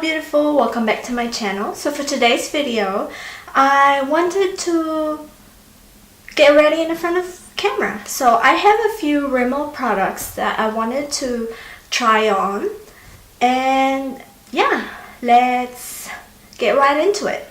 beautiful, welcome back to my channel. So for today's video, I wanted to get ready in front of camera. So I have a few Rimmel products that I wanted to try on, and yeah, let's get right into it.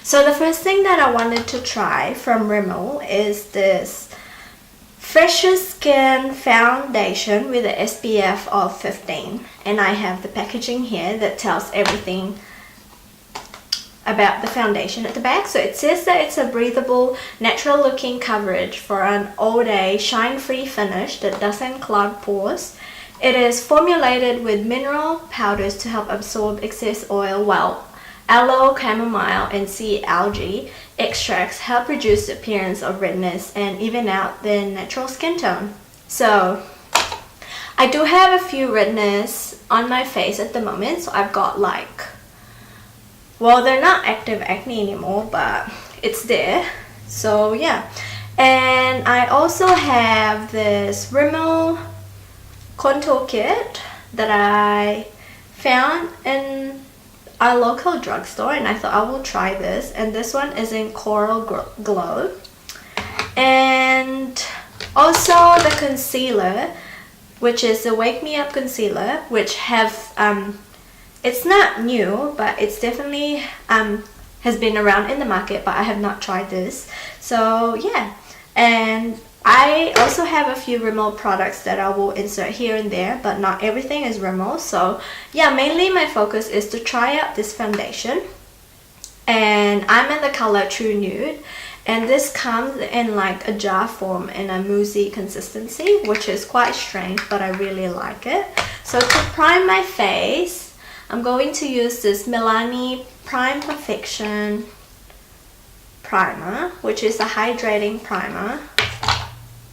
So the first thing that I wanted to try from Rimmel is this Fresher Skin Foundation with an SPF of 15, and I have the packaging here that tells everything about the foundation at the back. So it says that it's a breathable, natural looking coverage for an all-day shine-free finish that doesn't clog pores. It is formulated with mineral powders to help absorb excess oil, while aloe, chamomile, and sea algae extracts help reduce the appearance of redness and even out the natural skin tone. So I do have a few redness on my face at the moment. So I've got well, they're not active acne anymore, but it's there. So yeah, and I also have this Rimmel contour kit that I found in our local drugstore, and I thought I will try this. And this one is in Coral Glow. And also the concealer, which is the Wake Me Up concealer, which have it's not new, but it's definitely has been around in the market, but I have not tried this. So yeah, and I also have a few Rimmel products that I will insert here and there, but not everything is Rimmel. So yeah, mainly my focus is to try out this foundation, and I'm in the color True Nude, and this comes in like a jar form in a moussey consistency, which is quite strange, but I really like it. So to prime my face, I'm going to use this Milani Prime Perfection primer, which is a hydrating primer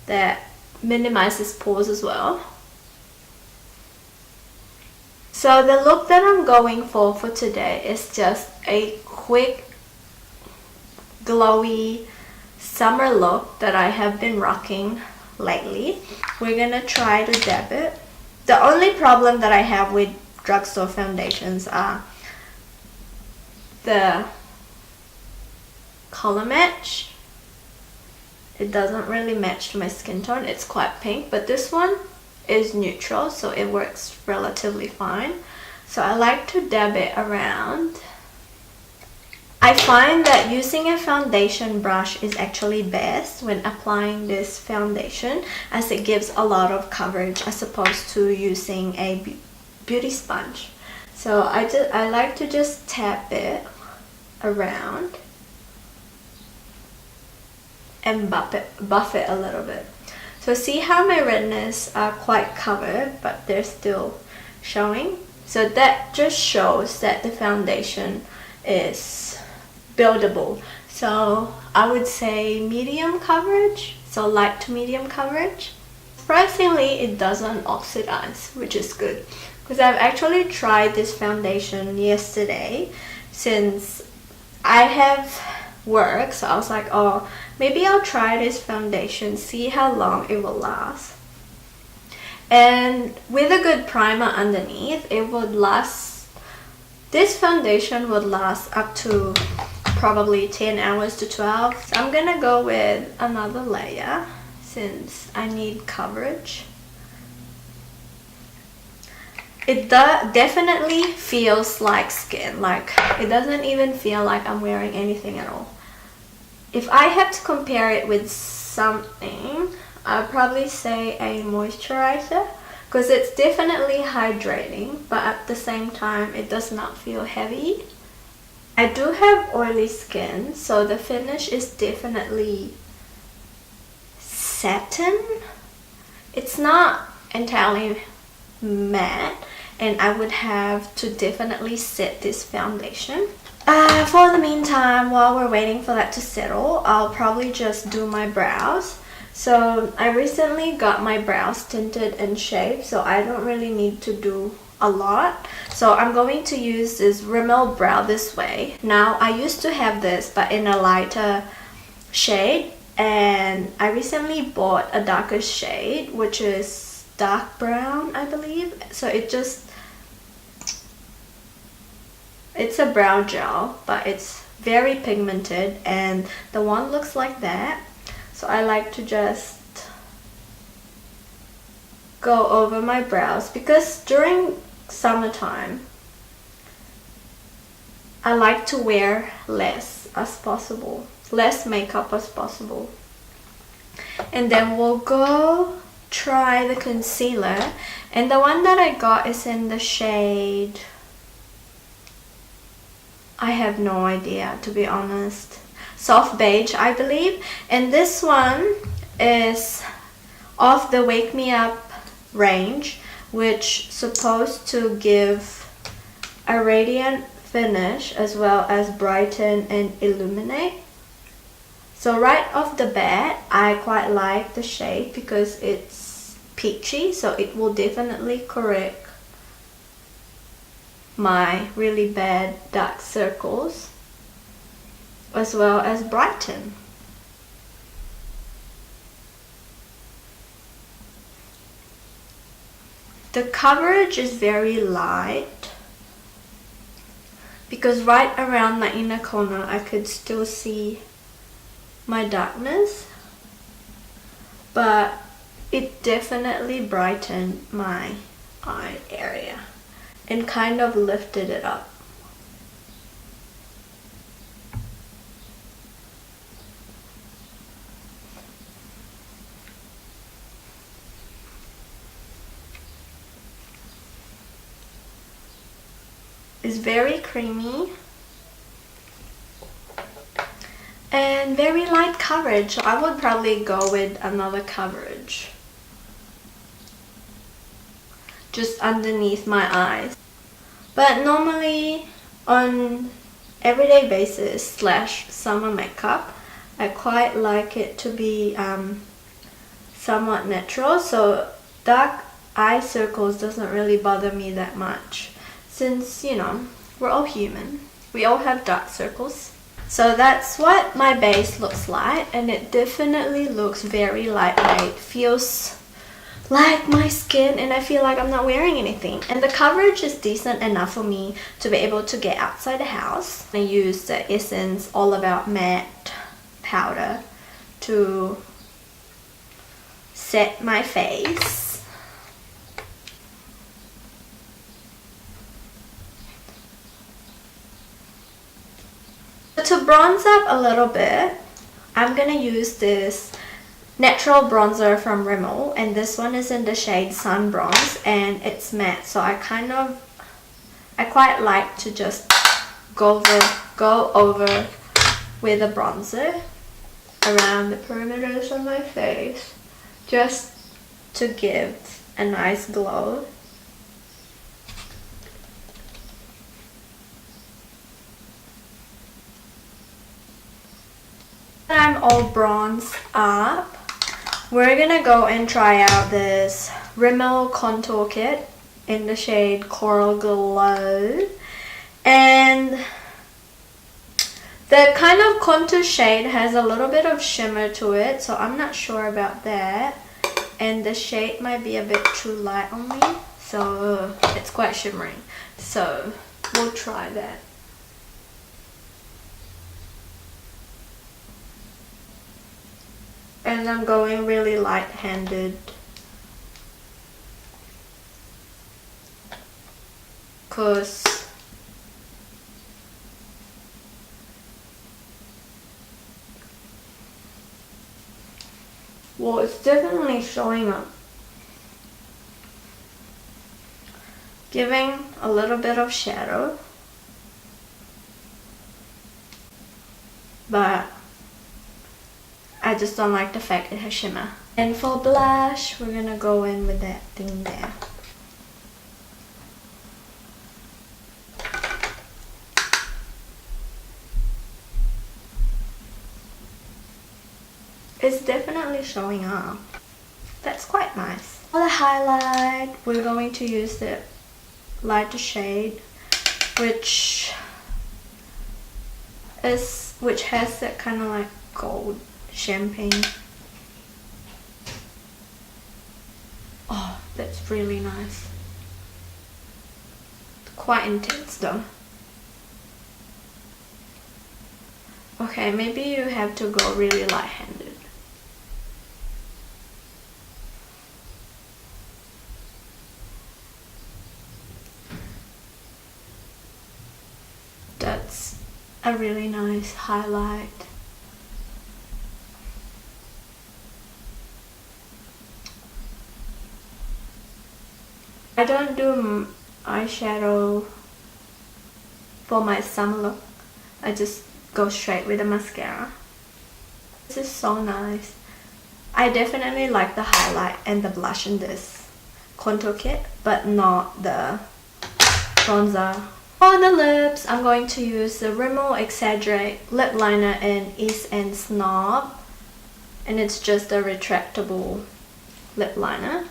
that minimizes pores as well. So the look that I'm going for today is just a quick glowy summer look that I have been rocking lately. We're gonna try to dab it. The only problem that I have with drugstore foundations are the color match. It doesn't really match to my skin tone. It's quite pink, but this one is neutral, so it works relatively fine. So I like to dab it around. I find that using a foundation brush is actually best when applying this foundation, as it gives a lot of coverage as opposed to using a beauty sponge. So I like to just tap it around and buff it a little bit. So see how my redness are quite covered, but they're still showing. So that just shows that the foundation is buildable. So I would say medium coverage, so light to medium coverage. Surprisingly, it doesn't oxidize, which is good, because I've actually tried this foundation yesterday since I have work. So I was like, oh, maybe I'll try this foundation, see how long it will last. And with a good primer underneath, it would last, this foundation would last up to probably 10 hours to 12. So I'm gonna go with another layer since I need coverage. It definitely feels like skin, like it doesn't even feel like I'm wearing anything at all. If I have to compare it with something, I'd probably say a moisturizer, because it's definitely hydrating, but at the same time it does not feel heavy. I do have oily skin, so the finish is definitely satin. It's not entirely matte, and I would have to definitely set this foundation. For the meantime, while we're waiting for that to settle, I'll probably just do my brows. So I recently got my brows tinted and shaped, so I don't really need to do a lot. So I'm going to use this Rimmel Brow This Way. Now I used to have this, but in a lighter shade, and I recently bought a darker shade, which is dark brown, I believe. So it just It's a brow gel, but it's very pigmented, and the one looks like that. So I like to just go over my brows, because during summertime I like to wear less as possible, less makeup as possible. And then we'll go try the concealer, and the one that I got is in the shade, I have no idea, to be honest, soft beige I believe. And this one is of the Wake Me Up range, which supposed to give a radiant finish as well as brighten and illuminate. So right off the bat, I quite like the shade because it's peachy, so it will definitely correct my really bad dark circles as well as brighten. The coverage is very light because right around my inner corner I could still see my darkness, but it definitely brightened my eye area and kind of lifted it up. It's very creamy and very light coverage. I would probably go with another coverage just underneath my eyes. But normally on everyday basis slash summer makeup, I quite like it to be somewhat natural, so dark eye circles doesn't really bother me that much, since, you know, we're all human. We all have dark circles. So that's what my base looks like, and it definitely looks very lightweight, feels like my skin, and I feel like I'm not wearing anything. And the coverage is decent enough for me to be able to get outside the house. I use the Essence All About Matte powder to set my face. To bronze up a little bit, I'm gonna use this natural bronzer from Rimmel, and this one is in the shade Sun Bronze, and it's matte, so I quite like to just go over with a bronzer around the perimeters of my face, just to give a nice glow. I'm all bronzed up, we're gonna go and try out this Rimmel contour kit in the shade Coral Glow. And the kind of contour shade has a little bit of shimmer to it, so I'm not sure about that. And the shade might be a bit too light on me, so it's quite shimmering. So we'll try that. And I'm going really light-handed because well, it's definitely showing up, giving a little bit of shadow, but I just don't like the fact it has shimmer. And for blush, we're gonna go in with that thing there. It's definitely showing up. That's quite nice. For the highlight, we're going to use the lighter shade, which has that kind of like gold champagne. Oh, that's really nice. Quite intense though. Okay, maybe you have to go really light-handed. That's a really nice highlight. I don't do eyeshadow for my summer look. I just go straight with the mascara. This is so nice. I definitely like the highlight and the blush in this contour kit, but not the bronzer. For the lips, I'm going to use the Rimmel Exaggerate Lip Liner in East End Snob, and it's just a retractable lip liner.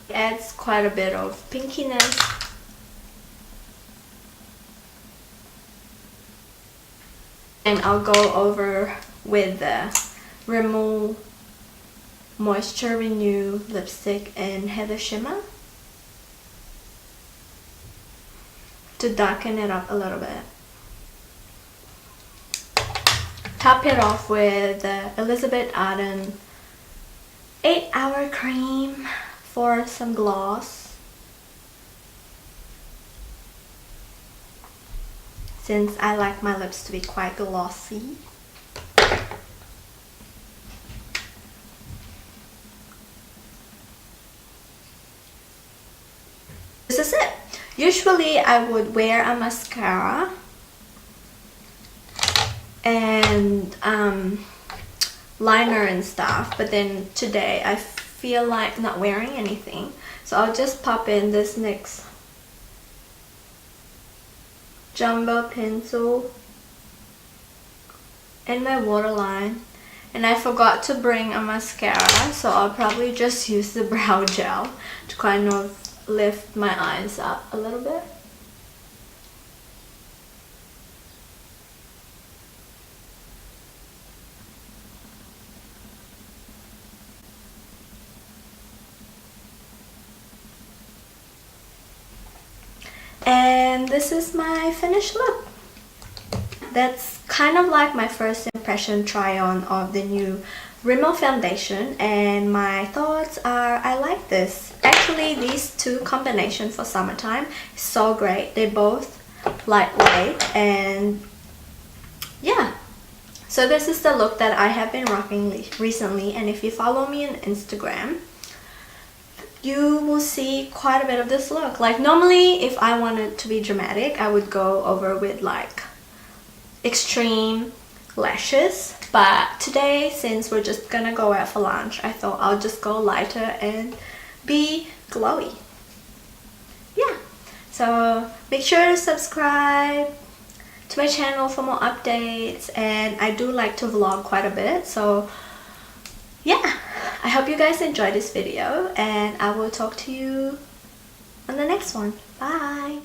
It adds quite a bit of pinkiness. And I'll go over with the Rimmel Moisture Renew lipstick in Heather Shimmer to darken it up a little bit. Top it off with the Elizabeth Arden 8-Hour Cream for some gloss, since I like my lips to be quite glossy. This is it. Usually I would wear a mascara and liner and stuff, but then today I feel like not wearing anything, so I'll just pop in this NYX Jumbo pencil in my waterline, and I forgot to bring a mascara, so I'll probably just use the brow gel to kind of lift my eyes up a little bit. And this is my finished look. That's kind of like my first impression try on of the new Rimmel foundation, and my thoughts are I like this. Actually, these two combinations for summertime is so great. They're both lightweight, and yeah. So this is the look that I have been rocking recently, and if you follow me on Instagram, you will see quite a bit of this look. Like normally if I wanted to be dramatic, I would go over with like extreme lashes, but today, since we're just gonna go out for lunch, I thought I'll just go lighter and be glowy. Yeah, so make sure to subscribe to my channel for more updates, and I do like to vlog quite a bit, so yeah, I hope you guys enjoyed this video, and I will talk to you on the next one. Bye!